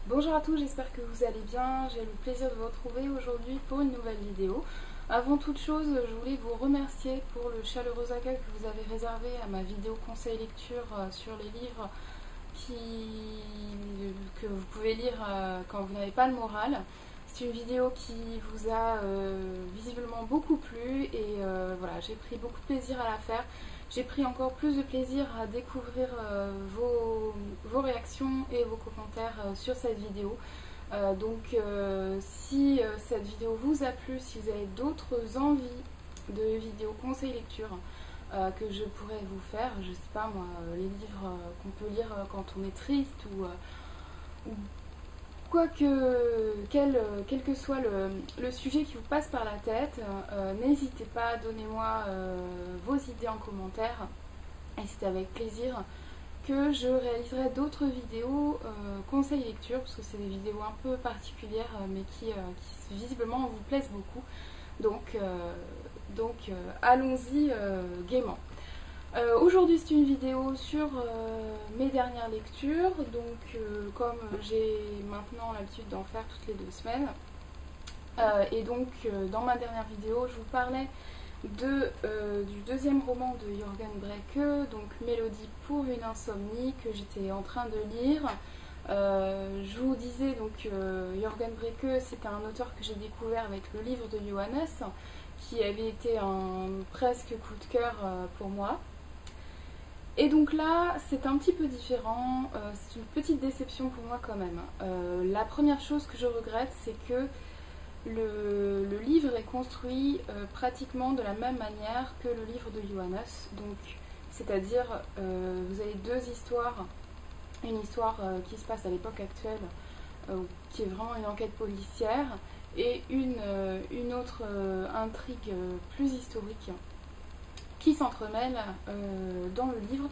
Bonjour à tous, j'espère que vous allez bien. J'ai le plaisir de vous retrouver aujourd'hui pour une nouvelle vidéo. Avant toute chose, je voulais vous remercier pour le chaleureux accueil que vous avez réservé à ma vidéo conseil lecture sur les livres que vous pouvez lire quand vous n'avez pas le moral. C'est une vidéo qui vous a visiblement beaucoup plu et voilà, j'ai pris beaucoup de plaisir à la faire. J'ai pris encore plus de plaisir à découvrir vos réactions et vos commentaires sur cette vidéo. Si cette vidéo vous a plu, si vous avez d'autres envies de vidéos conseils lecture que je pourrais vous faire, je sais pas moi, les livres qu'on peut lire quand on est triste ou quoi que, quel que soit le sujet qui vous passe par la tête, n'hésitez pas, donnez-moi vos idées en commentaire et c'est avec plaisir que je réaliserai d'autres vidéos conseils lecture parce que c'est des vidéos un peu particulières mais qui visiblement vous plaisent beaucoup. Allons-y gaiement. Aujourd'hui c'est une vidéo sur mes dernières lectures, comme j'ai maintenant l'habitude d'en faire toutes les 2 semaines, dans ma dernière vidéo je vous parlais du deuxième roman de Jürgen Brecke, donc Mélodie pour une insomnie, que j'étais en train de lire. Je vous disais Jürgen Brecke, c'est un auteur que j'ai découvert avec le livre de Johannes, qui avait été un presque coup de cœur pour moi. Et donc là, c'est un petit peu différent, c'est une petite déception pour moi quand même. La première chose que je regrette, c'est que le livre est construit pratiquement de la même manière que le livre de Johannes. Donc, c'est-à-dire, vous avez deux histoires. Une histoire qui se passe à l'époque actuelle, qui est vraiment une enquête policière, et une autre intrigue plus historique qui s'entremêle dans le livre.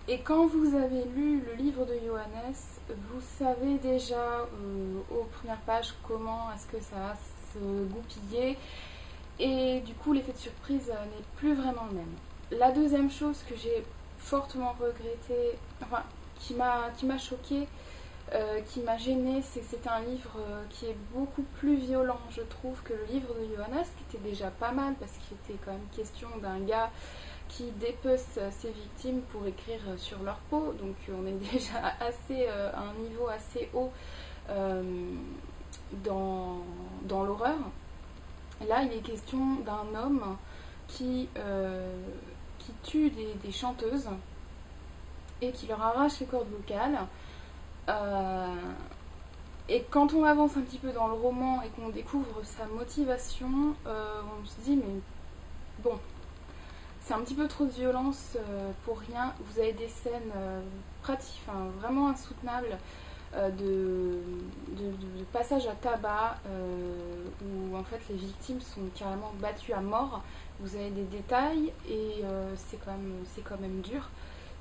Et quand vous avez lu le livre de Johannes, vous savez déjà aux premières pages comment est-ce que ça va se goupiller. Et du coup, l'effet de surprise n'est plus vraiment le même. La deuxième chose que j'ai fortement regretté, enfin, qui m'a choquée, qui m'a gênée, c'est que c'est un livre qui est beaucoup plus violent, je trouve, que le livre de Johannes, qui était déjà pas mal, parce qu'il était quand même question d'un gars qui dépece ses victimes pour écrire sur leur peau, donc on est déjà à un niveau assez haut euh, dans l'horreur. Là, il est question d'un homme qui tue des chanteuses et qui leur arrache les cordes vocales. Euh, et quand on avance un petit peu dans le roman et qu'on découvre sa motivation, on se dit mais bon, c'est un petit peu trop de violence pour rien. Vous avez des scènes pratiques, enfin, vraiment insoutenables de passage à tabac où en fait les victimes sont carrément battues à mort. Vous avez des détails et c'est quand même dur.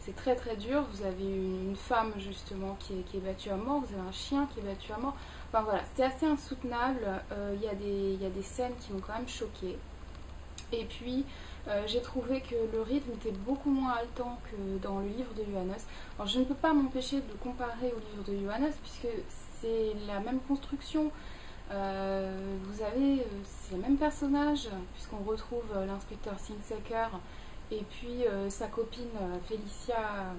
C'est très très dur. Vous avez une femme justement qui est battue à mort. Vous avez un chien qui est battu à mort. Enfin voilà, c'est assez insoutenable. Il y a des scènes qui m'ont quand même choquée. Et puis, j'ai trouvé que le rythme était beaucoup moins haletant que dans le livre de Johannes. Alors, je ne peux pas m'empêcher de le comparer au livre de Johannes, puisque c'est la même construction. C'est le même personnage, puisqu'on retrouve l'inspecteur Singsecker et puis sa copine Felicia,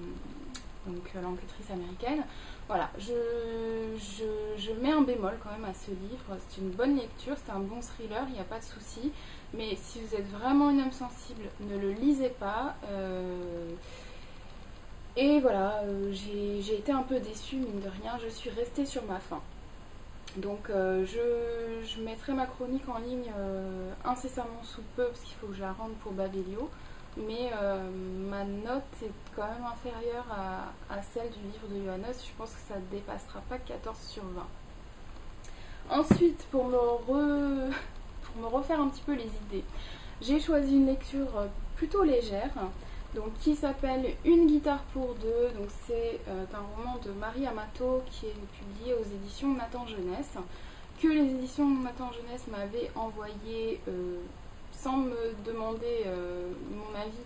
l'enquêtrice américaine. Voilà, je mets un bémol quand même à ce livre. C'est une bonne lecture, c'est un bon thriller, il n'y a pas de souci. Mais si vous êtes vraiment une âme sensible, ne le lisez pas. Et voilà, j'ai été un peu déçue, mine de rien. Je suis restée sur ma faim. Donc je mettrai ma chronique en ligne incessamment sous peu, parce qu'il faut que je la rende pour Babelio. Mais ma note est quand même inférieure à celle du livre de Johannes. Je pense que ça ne dépassera pas 14 sur 20. Ensuite, pour me refaire un petit peu les idées, j'ai choisi une lecture plutôt légère, donc qui s'appelle Une guitare pour deux. Donc c'est un roman de Marie Amato qui est publié aux éditions Nathan Jeunesse, que les éditions Nathan Jeunesse m'avaient envoyé sans me demander mon avis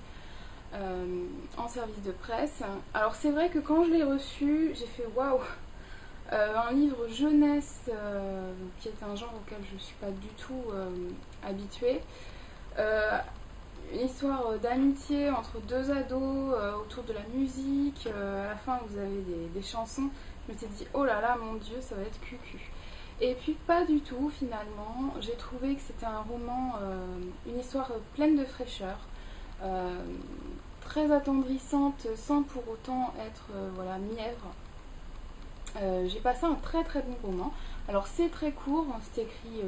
en service de presse. Alors c'est vrai que quand je l'ai reçu, j'ai fait waouh, Un livre jeunesse qui est un genre auquel je ne suis pas du tout habituée. Une histoire d'amitié entre deux ados autour de la musique. À la fin, vous avez des chansons. Je m'étais dit, oh là là, mon Dieu, ça va être cucu. Et puis pas du tout finalement. J'ai trouvé que c'était un roman, une histoire pleine de fraîcheur, très attendrissante sans pour autant être voilà, mièvre. J'ai passé un très très bon roman. Alors c'est très court, c'est écrit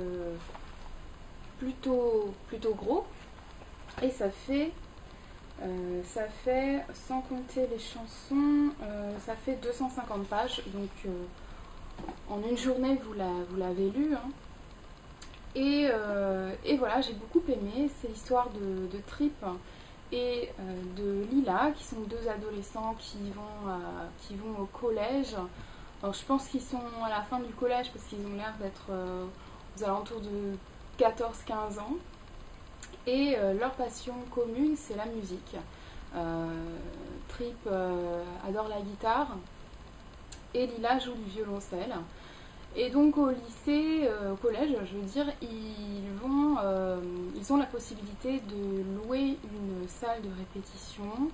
plutôt gros. Et ça fait, sans compter les chansons, ça fait 250 pages. Donc en une journée, vous l'avez lu. Hein. Et voilà, j'ai beaucoup aimé. C'est l'histoire de Trip et de Lila, qui sont deux adolescents qui vont au collège. Alors je pense qu'ils sont à la fin du collège parce qu'ils ont l'air d'être aux alentours de 14-15 ans. Et leur passion commune, c'est la musique. Trip adore la guitare et Lila joue du violoncelle. Et donc au lycée, au collège, je veux dire, ils ont la possibilité de louer une salle de répétition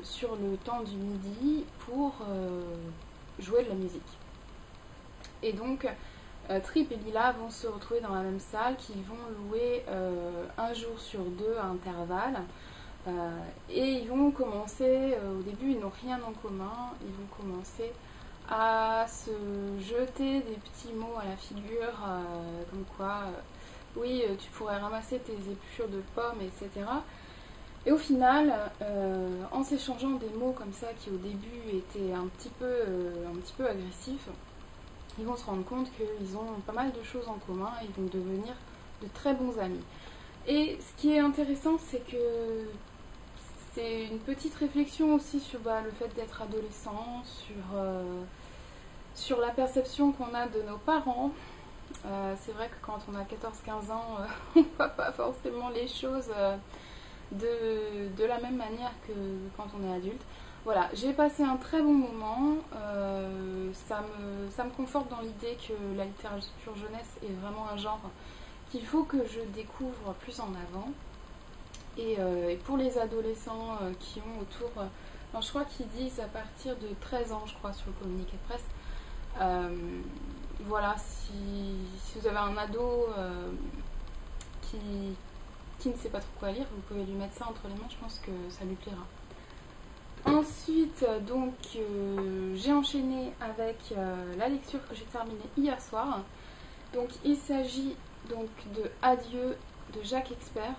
sur le temps du midi pour jouer de la musique. Et donc Trip et Lila vont se retrouver dans la même salle qu'ils vont louer un jour sur deux à intervalles. Et ils vont commencer, au début ils n'ont rien en commun, ils vont commencer à se jeter des petits mots à la figure, comme quoi, oui, tu pourrais ramasser tes épluchures de pommes, etc. Et au final, en s'échangeant des mots comme ça qui au début étaient un petit peu agressifs, ils vont se rendre compte qu'ils ont pas mal de choses en commun et ils vont devenir de très bons amis. Et ce qui est intéressant, c'est que c'est une petite réflexion aussi sur le fait d'être adolescent, sur la perception qu'on a de nos parents. C'est vrai que quand on a 14-15 ans, on ne voit pas forcément les choses de la même manière que quand on est adulte. Voilà, j'ai passé un très bon moment. Ça me conforte dans l'idée que la littérature jeunesse est vraiment un genre qu'il faut que je découvre plus en avant. Et pour les adolescents qui ont autour, je crois qu'ils disent à partir de 13 ans, je crois, sur le communiqué de presse. Voilà, si vous avez un ado qui ne sait pas trop quoi lire, vous pouvez lui mettre ça entre les mains, je pense que ça lui plaira. Ensuite, donc, j'ai enchaîné avec la lecture que j'ai terminée hier soir. Donc, il s'agit donc de Adieu de Jacques Expert.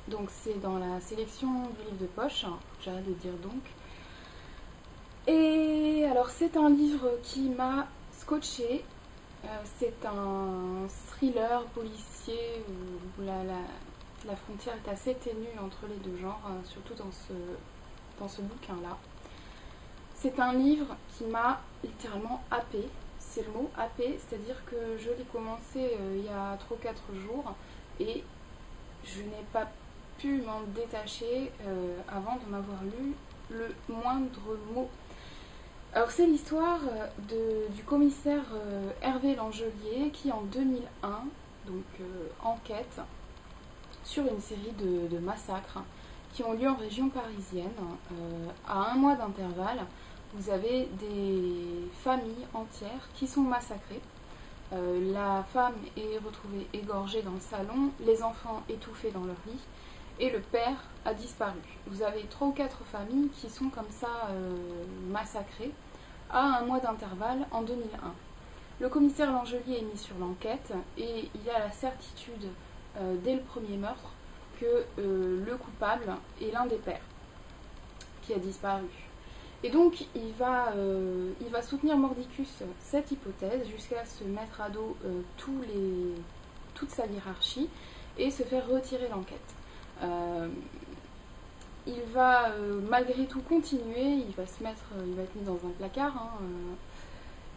Donc, c'est dans la sélection du livre de poche, j'arrête de dire donc. Et alors, c'est un livre qui m'a scotché. C'est un thriller policier où la frontière est assez ténue entre les deux genres, surtout dans ce bouquin-là. C'est un livre qui m'a littéralement happée. C'est le mot happée, c'est-à-dire que je l'ai commencé il y a 3 ou 4 jours et je n'ai pas pu m'en détacher avant d'en avoir lu le moindre mot. Alors c'est l'histoire du commissaire Hervé Langelier qui en 2001 donc, enquête sur une série de massacres qui ont lieu en région parisienne. À un mois d'intervalle, vous avez des familles entières qui sont massacrées. La femme est retrouvée égorgée dans le salon, les enfants étouffés dans leur lit et le père a disparu. Vous avez 3 ou 4 familles qui sont comme ça massacrées à un mois d'intervalle en 2001. Le commissaire Langelier est mis sur l'enquête et il y a la certitude dès le premier meurtre que le coupable est l'un des pères qui a disparu. Et donc il va soutenir mordicus cette hypothèse jusqu'à se mettre à dos toute sa hiérarchie et se faire retirer l'enquête. Il va malgré tout continuer, il va être mis dans un placard,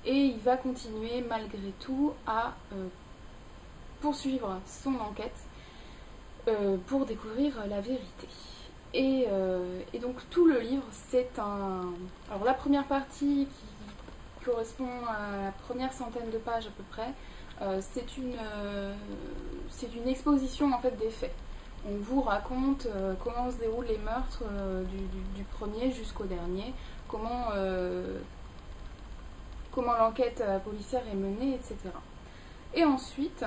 et il va continuer malgré tout à poursuivre son enquête pour découvrir la vérité. Et donc tout le livre, c'est un... Alors la première partie correspond à la première centaine de pages à peu près. C'est une exposition en fait des faits. On vous raconte comment se déroulent les meurtres du premier jusqu'au dernier, comment l'enquête policière est menée, etc. Et ensuite,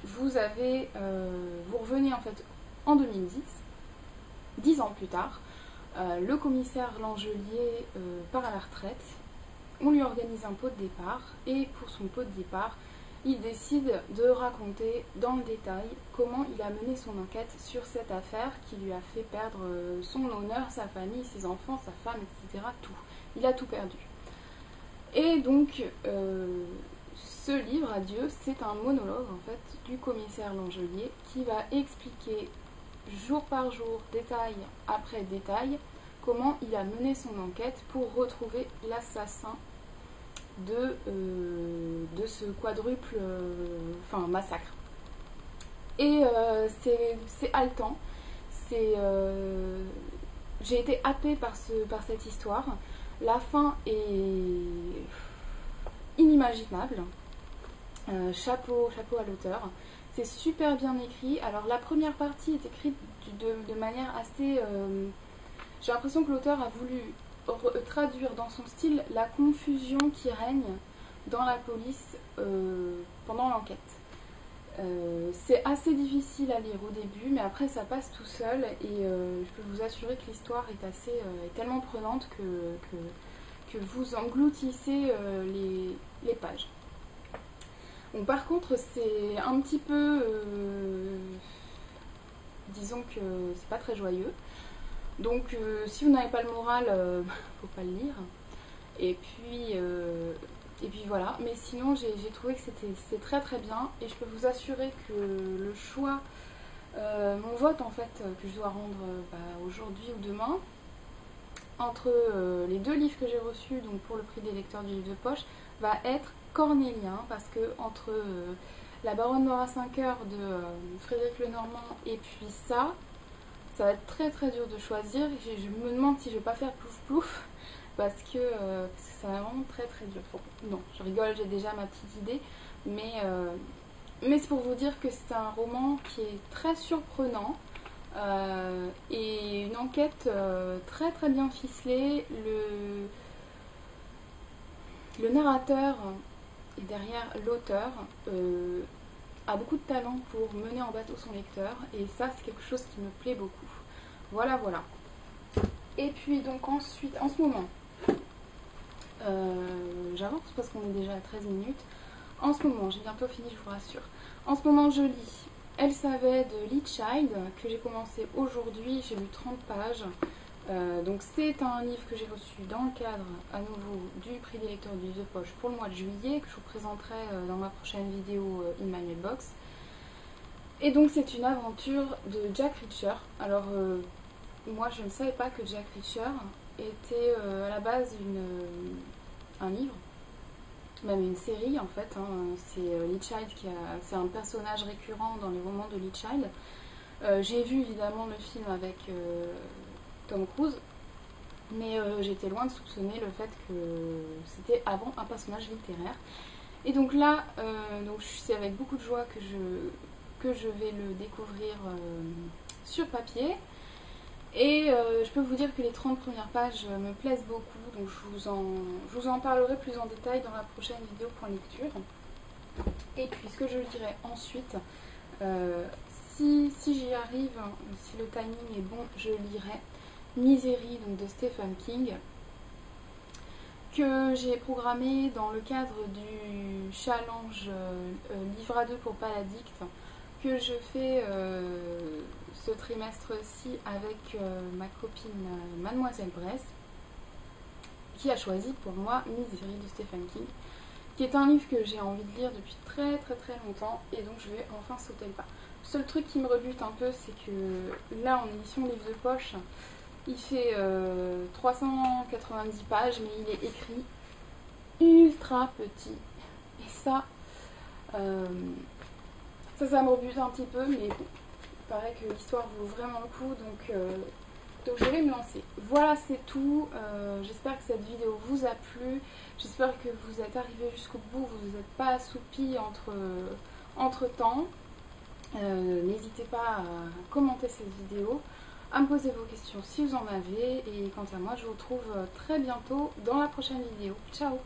vous revenez en fait en 2010, 10 ans plus tard, le commissaire Langelier part à la retraite, on lui organise un pot de départ, et pour son pot de départ, il décide de raconter dans le détail comment il a mené son enquête sur cette affaire qui lui a fait perdre son honneur, sa famille, ses enfants, sa femme, etc. Tout. Il a tout perdu. Et donc, ce livre, Adieu, c'est un monologue en fait du commissaire Langelier qui va expliquer jour par jour, détail après détail, comment il a mené son enquête pour retrouver l'assassin de ce quadruple massacre. Et c'est haletant. J'ai été happée par cette histoire. La fin est inimaginable. Chapeau à l'auteur. C'est super bien écrit. Alors la première partie est écrite de manière assez... j'ai l'impression que l'auteur a voulu traduire dans son style la confusion qui règne dans la police pendant l'enquête. C'est assez difficile à lire au début, mais après ça passe tout seul et je peux vous assurer que l'histoire est tellement prenante que vous engloutissez les pages. Bon, par contre, c'est un petit peu... disons que c'est pas très joyeux. Donc, si vous n'avez pas le moral, faut pas le lire. Et puis voilà. Mais sinon, j'ai trouvé que c'était très très bien. Et je peux vous assurer que le choix, mon vote en fait, que je dois rendre aujourd'hui ou demain, entre les deux livres que j'ai reçus, donc pour le prix des lecteurs du livre de poche, va être cornélien. Parce que entre La Baronne Noire à 5 heures de Frédéric Lenormand et puis ça va être très très dur de choisir. Je me demande si je vais pas faire plouf plouf parce que ça va vraiment très très dur. Bon, non, je rigole, j'ai déjà ma petite idée, mais c'est pour vous dire que c'est un roman qui est très surprenant et une enquête très très bien ficelée. Le narrateur et derrière l'auteur a beaucoup de talent pour mener en bateau son lecteur et ça c'est quelque chose qui me plaît beaucoup. Voilà. Et puis donc ensuite, en ce moment, j'avance parce qu'on est déjà à 13 minutes. En ce moment, j'ai bientôt fini, je vous rassure. En ce moment, je lis Elle savait de Lee Child, que j'ai commencé aujourd'hui, j'ai lu 30 pages. Donc c'est un livre que j'ai reçu dans le cadre à nouveau du prix des lecteurs du livre de poche pour le mois de juillet, que je vous présenterai dans ma prochaine vidéo In My Mailbox. Et donc c'est une aventure de Jack Reacher. Alors moi je ne savais pas que Jack Reacher était à la base un livre, même une série en fait. C'est Lee Child c'est un personnage récurrent dans les romans de Lee Child. J'ai vu évidemment le film avec Tom Cruise, mais j'étais loin de soupçonner le fait que c'était avant un personnage littéraire. Et donc là, c'est avec beaucoup de joie que je vais le découvrir sur papier. Et je peux vous dire que les 30 premières pages me plaisent beaucoup, donc je vous en parlerai plus en détail dans la prochaine vidéo point lecture. Et puis ce que je dirai ensuite, si j'y arrive, si le timing est bon, je lirai Misery donc de Stephen King, que j'ai programmé dans le cadre du challenge Livre à deux pour pas l'addict que je fais ce trimestre-ci avec ma copine Mademoiselle Bresse, qui a choisi pour moi Misery de Stephen King, qui est un livre que j'ai envie de lire depuis très très très longtemps et donc je vais enfin sauter le pas. Le seul truc qui me rebute un peu, c'est que là en édition livre de poche, il fait 390 pages, mais il est écrit ultra petit. Et ça me rebute un petit peu, mais bon, il paraît que l'histoire vaut vraiment le coup, donc Donc je vais me lancer. Voilà, c'est tout. J'espère que cette vidéo vous a plu. J'espère que vous êtes arrivés jusqu'au bout, vous ne vous êtes pas assoupi entre temps. N'hésitez pas à commenter cette vidéo, à me poser vos questions si vous en avez. Et quant à moi, je vous retrouve très bientôt dans la prochaine vidéo. Ciao!